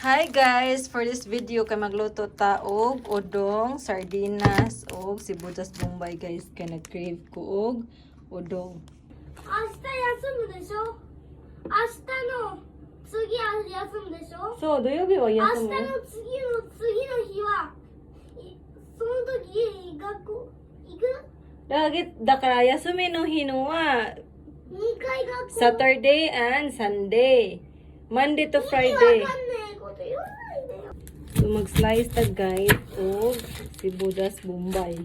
Hi guys! For this video kay magluto ta og udong, sardinas og sibuyas bombay guys. Kay nag-crave ko og udong. 明日休むでしょ。明日の次は休むでしょ。そう、土曜日は明休む。日の次の日はその時学校行く？だから休みの日のは2回学校。 Saturday and Sunday. Monday to 意味 Friday. わかんないこと言わないでよ。 So mag-slice ta guys og sibuyas bombay.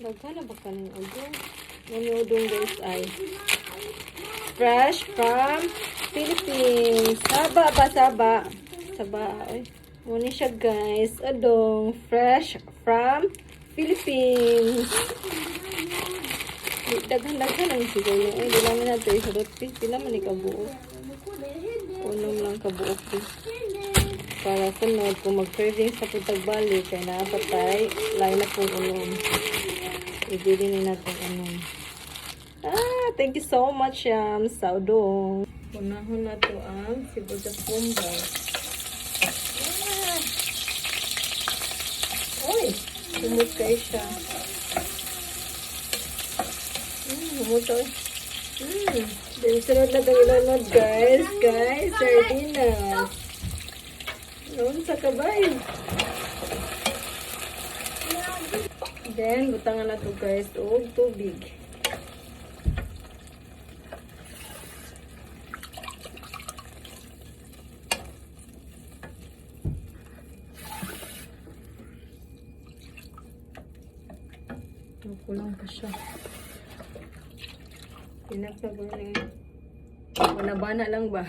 Daghan na ba kaning udong? Yung udong guys ay fresh from Philippines. Saba ba saba? Saba ay. Muna siya guys. Udong fresh from Philippines. Daghan ang siguro. Ay, di namin natin sa roti. Sila man ikabuo. Unom lang kabuo. Para sunod, kung mag-craving sa putagbalik, kaya napatay, lain na pong unom. Ibili na natin unom. Thank you so much, Yam. Sa udong. Unahon na to ang sibuyas bombay. Uy! Humot kayo siya. Humot to. Then, sunod na itong ilanod, guys. Guys, sardinas. Noon sa kabay. Then, butangan na to guys. Og tubig. Kulang pa siya. Pinagpagod na yun. Manabana lang ba?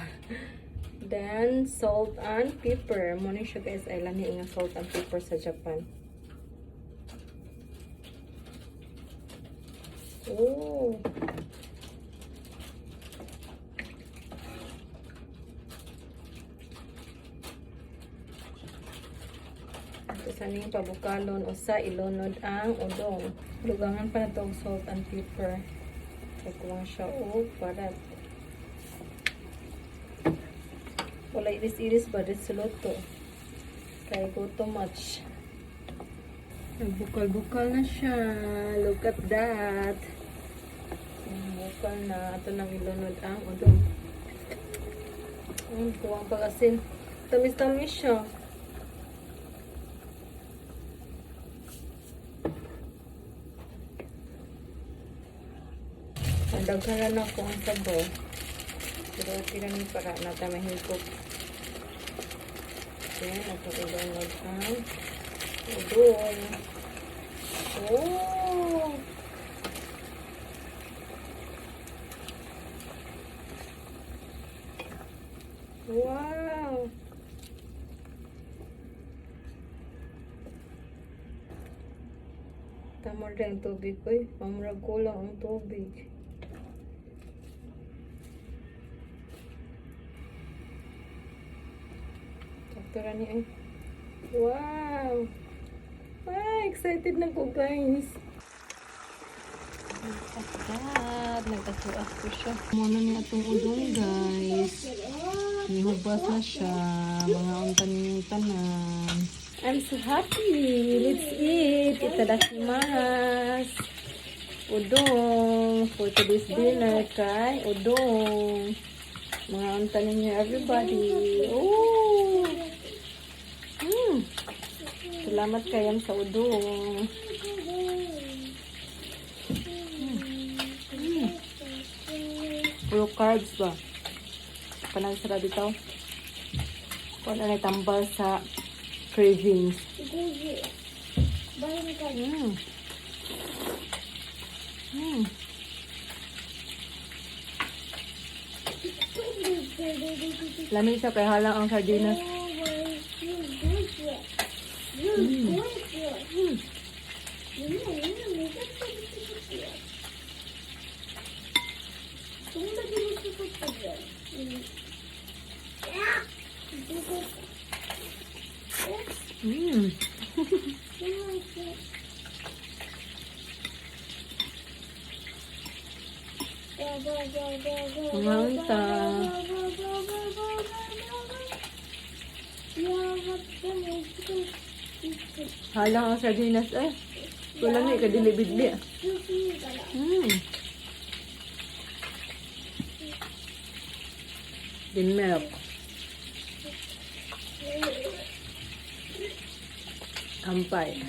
Then, salt and pepper. Muna siya guys, ay lani nga salt and pepper sa Japan. Oh! Ito sa ning pabukalon o sa ilunod ang udong. Lugangan pa na ito salt and pepper. Ito lang siya o parat. Wala iris-iris ba? Sulot to. Kaya go too much. Nagbukal-bukal na siya. Look at that. Bukal na. Ito nang ilunod ang udong. Kuwang pag-asin. Tamis-tamis siya. Daghan na ako ang sabaw. Pero tira ni para nata mahigop. Then, ako ilunod ang udong. Oh! Wow! Tama rin ang tubig ko eh. Pamurag ko lang ang tubig. Taktura niya eh. Wow! Excited na ko guys. Nagkasuas ko siya. Muna niya itong udong guys. Nihubas na siya. Mga untan yung tanan. I'm so happy. Let's eat. Itadakimasu. Udong. For today's dinner kay udong. Mga untan ninyo everybody. Oh! Salamat kayam sa udong. Puro carbs ba? Panang sarap dito. Kung ano tambal sa cravings. Lamig siya kaya halang ang sardinas. Hmm. Mangta. Halang ang sardinas eh. Wala na ikadilibidli. Hmm. Din milk. Ampay.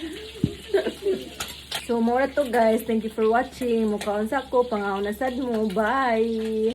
So, mura to guys. Thank you for watching. Mukhaon sa ko. Pangaon na sad mo. Bye!